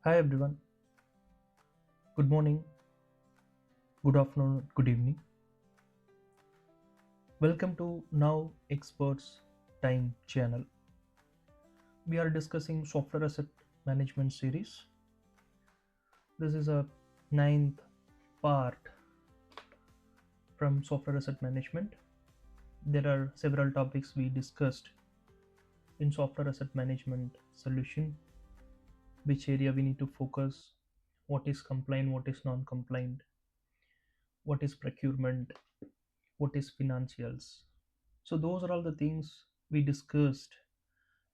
Hi everyone, good morning, good afternoon, good evening. Welcome to Now Experts Time channel. We are discussing software asset management series. This is a ninth part from software asset management. There are several topics we discussed in software asset management solution, which area we need to focus, what is compliant, what is non-compliant, what is procurement, what is financials. So those are all the things we discussed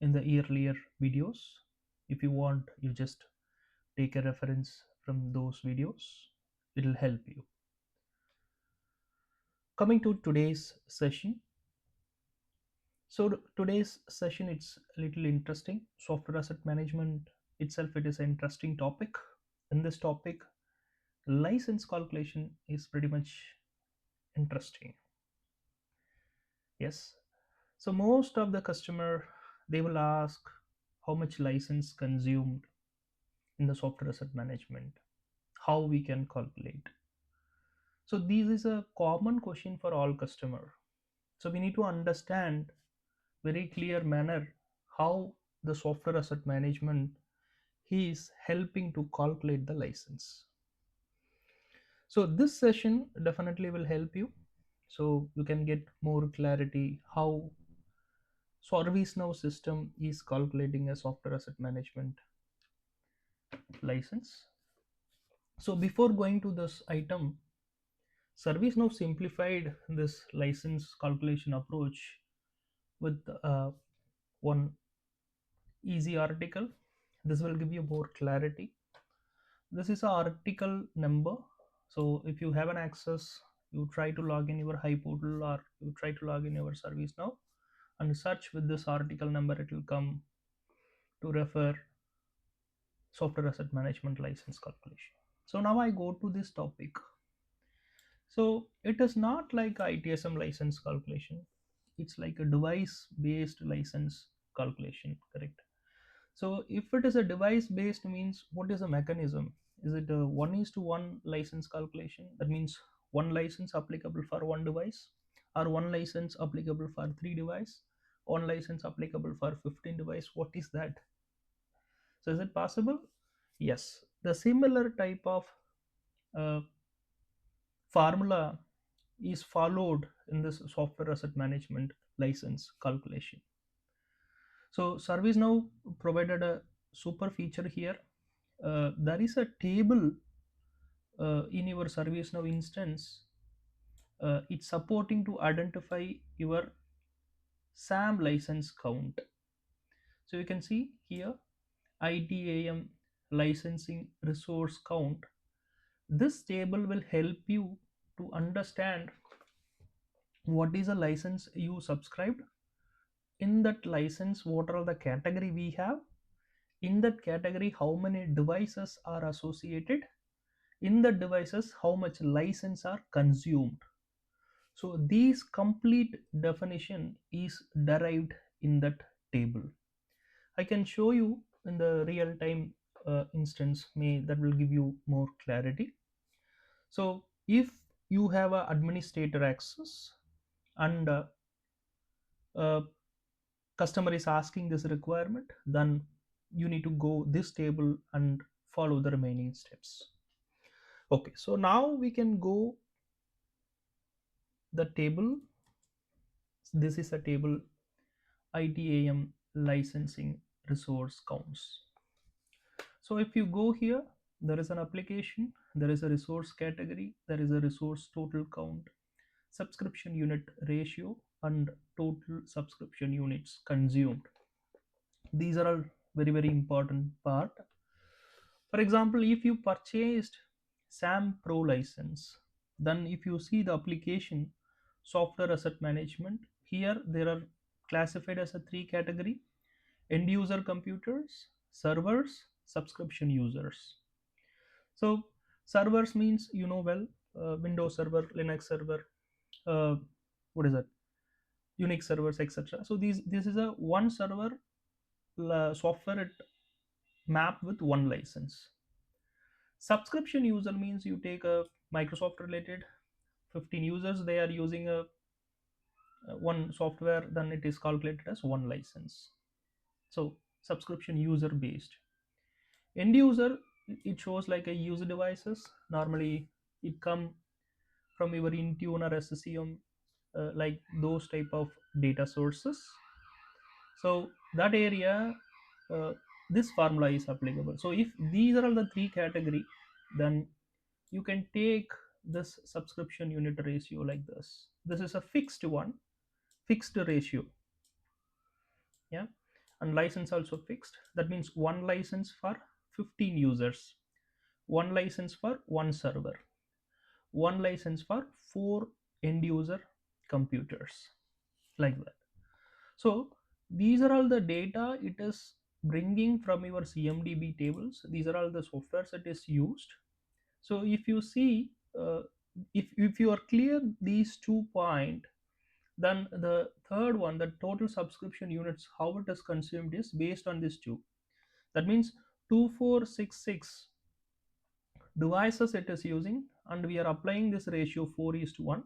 in the earlier videos. If you want, you just take a reference from those videos. It'll help you. Coming to today's session. So today's session, it's a little interesting. Software asset management itself, it is an interesting topic. In this topic, license calculation is pretty much interesting. Yes. So most of the customer, they will ask how much license consumed in the software asset management, how we can calculate. So this is a common question for all customer. So we need to understand very clear manner how the software asset management is helping to calculate the license. So this session definitely will help you. So you can get more clarity how ServiceNow system is calculating a software asset management license. So before going to this item, ServiceNow simplified this license calculation approach with one easy article. This will give you more clarity. This is an article number. So if you have an access, you try to log in your high portal or you try to log in your ServiceNow and search with this article number, it will come to refer software asset management license calculation. So now I go to this topic. So it is not like ITSM license calculation. It's like a device based license calculation, correct? So if it is a device based means what is the mechanism? Is it a one is to one license calculation? That means one license applicable for one device, or one license applicable for three device, one license applicable for 15 device. What is that? So is it possible? Yes. The similar type of uh, formula is followed in this software asset management license calculation. So ServiceNow provided a super feature here. There is a table in your ServiceNow instance. It's supporting to identify your SAM license count. So you can see here ITAM licensing resource count. This table will help you to understand what is a license you subscribed. In that license, what are the category we have? In that category, how many devices are associated? In the devices, how much license are consumed? So these complete definition is derived in that table. I can show you in the real time instance, may that will give you more clarity. So if you have a administrator access and customer is asking this requirement, then you need to go this table and follow the remaining steps. Okay, so now we can go the table. This is a table ITAM licensing resource counts. So if you go here, there is an application, there is a resource category, there is a resource total count, subscription unit ratio, and total subscription units consumed. These are all very important part. For example, if you purchased SAM Pro license, then if you see the application software asset management, here there are classified as a three category: end user computers, servers, subscription users. So servers means you know well, Windows server, Linux server, uh, what is that? Unix servers, etc. So these this is a one server software. map with one license. Subscription user means you take a Microsoft related 15 users, they are using a one software, then it is calculated as one license. So subscription user based. End user, it shows like a user devices. Normally it come from your Intune or SCM, like those type of data sources. So that area, uh, this formula is applicable. So if these are all the three category, then you can take this subscription unit ratio like this. This is a fixed one, fixed ratio. Yeah, and license also fixed. That means one license for 15 users, one license for one server, one license for four end user computers, like that. So these are all the data it is bringing from your CMDB tables. These are all the softwares that is used. So if you see, if you are clear these 2 point, then the third one, the total subscription units, how it is consumed is based on this two. That means 2466 devices it is using, and we are applying this ratio 4 is to 1.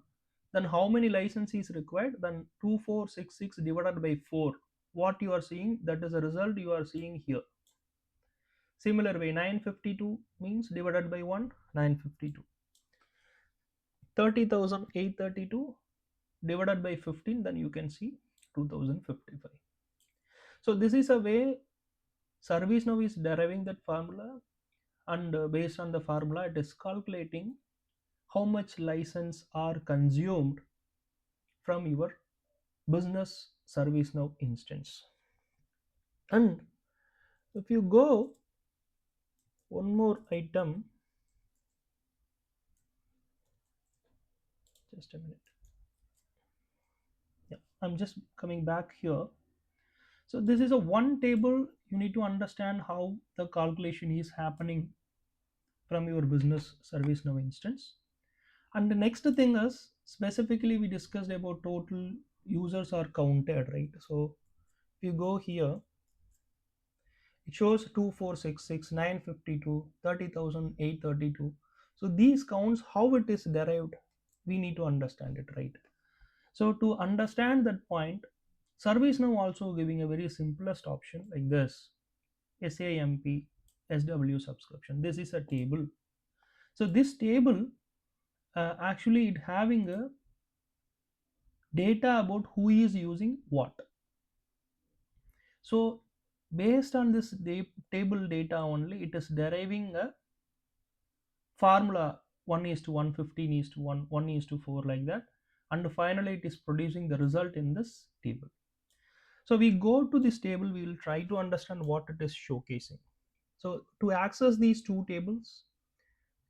Then how many licenses required? Then 2466 divided by 4. What you are seeing, that is the result you are seeing here. Similar way, 952 means divided by 1, 952. 30,832 divided by 15, then you can see 2055. So this is a way ServiceNow is deriving that formula, and based on the formula it is calculating how much license are consumed from your business ServiceNow instance. And if you go one more item, just a minute. Yeah, I'm just coming back here. So this is a one table. You need to understand how the calculation is happening from your business ServiceNow instance. And the next thing is, specifically we discussed about total users are counted, right? So if you go here, it shows 2466, 952, 30,832. So these counts, how it is derived, we need to understand it, right? So to understand that point, ServiceNow also giving a very simplest option like this: SAMP SW subscription. This is a table. So this table, actually it having a data about who is using what. So based on this table data only, it is deriving a formula: 1 is to 1, 15 is to 1, 1 is to 4, like that. And finally it is producing the result in this table. So we go to this table, we will try to understand what it is showcasing. So to access these two tables,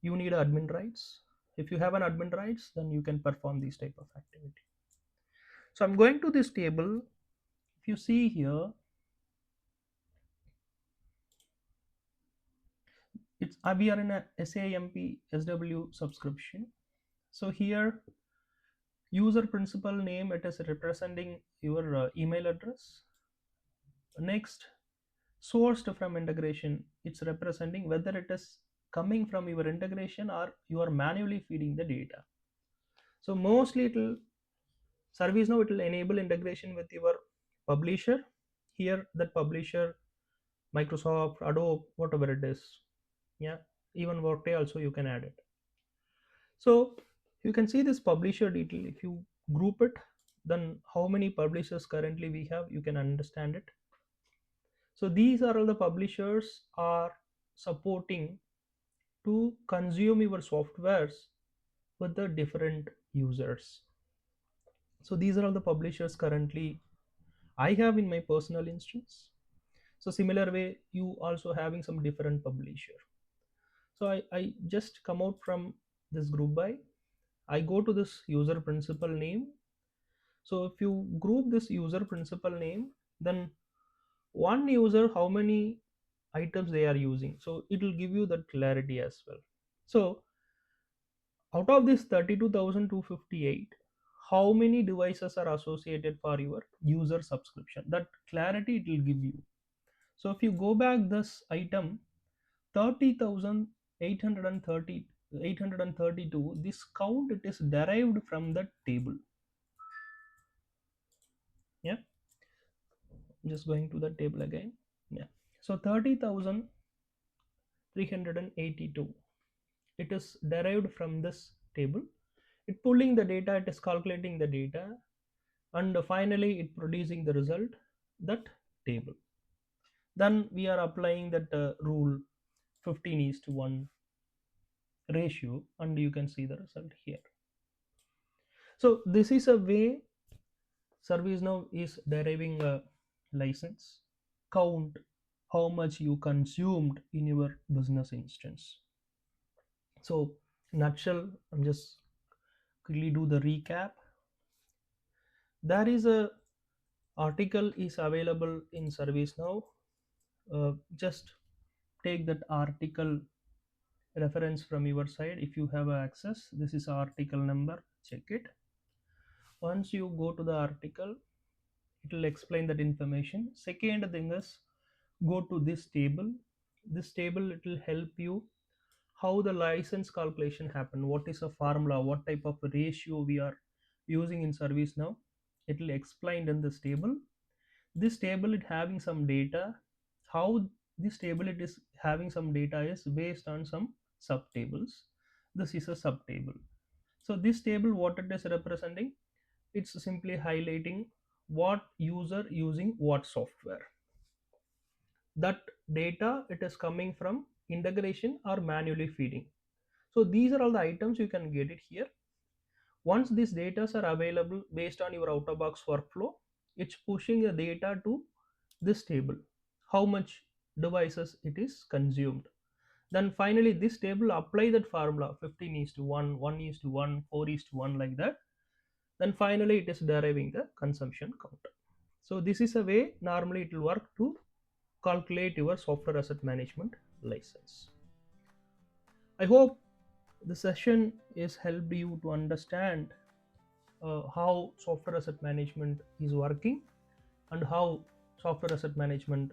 you need admin rights. If you have an admin rights, then you can perform this type of activity. So I'm going to this table. If you see here, it's we are in a SAMP SW subscription. So here, user principal name, it is representing your email address. Next, sourced from integration, it's representing whether it is coming from your integration or you are manually feeding the data. So mostly it will, ServiceNow, it will enable integration with your publisher. Here that publisher, Microsoft, Adobe, whatever it is. Yeah, even Workday also you can add it. So you can see this publisher detail. If you group it, then how many publishers currently we have, you can understand it. So these are all the publishers are supporting to consume your softwares with the different users. So these are all the publishers currently I have in my personal instance. So similar way, you also having some different publisher. So I just come out from this group by, I go to this user principal name. So if you group this user principal name, then one user, how many items they are using. So it will give you that clarity as well. So out of this 32,258, how many devices are associated for your user subscription? That clarity it will give you. So if you go back this item 30,830 832, this count it is derived from the table. Yeah, just going to the table again. Yeah, so 30,382, it is derived from this table. It pulling the data, it is calculating the data, and finally it producing the result, that table. Then we are applying that rule 15 is to 1 ratio, and you can see the result here. So this is a way ServiceNow is deriving a license, count how much you consumed in your business instance. So nutshell, I'm just quickly do the recap. There is a article is available in ServiceNow. Just take that article reference from your side if you have access. This is article number, check it. Once you go to the article, it will explain that information. Second thing is, go to this table. This table, it will help you how the license calculation happen, what is a formula, what type of ratio we are using in ServiceNow. It will explain in this table. This table it having some data. How this table it is having some data is based on some subtables. This is a subtable. So this table, what it is representing, it's simply highlighting what user using what software. That data it is coming from integration or manually feeding. So these are all the items you can get it here. Once these data are available based on your out of box workflow, it's pushing the data to this table, how much devices it is consumed. Then finally this table apply that formula 15 is to 1, 1 is to 1, 4 is to 1, like that. Then finally it is deriving the consumption count. So this is a way normally it will work to calculate your software asset management license. I hope the session is helped you to understand how software asset management is working and how software asset management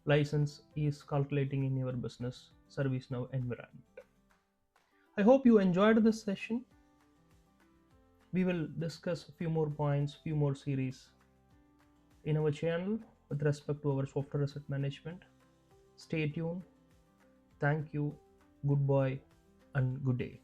license is calculating in your business ServiceNow environment. I hope you enjoyed this session. We will discuss a few more points, few more series in our channel with respect to our software asset management. Stay tuned. Thank you. Goodbye and good day.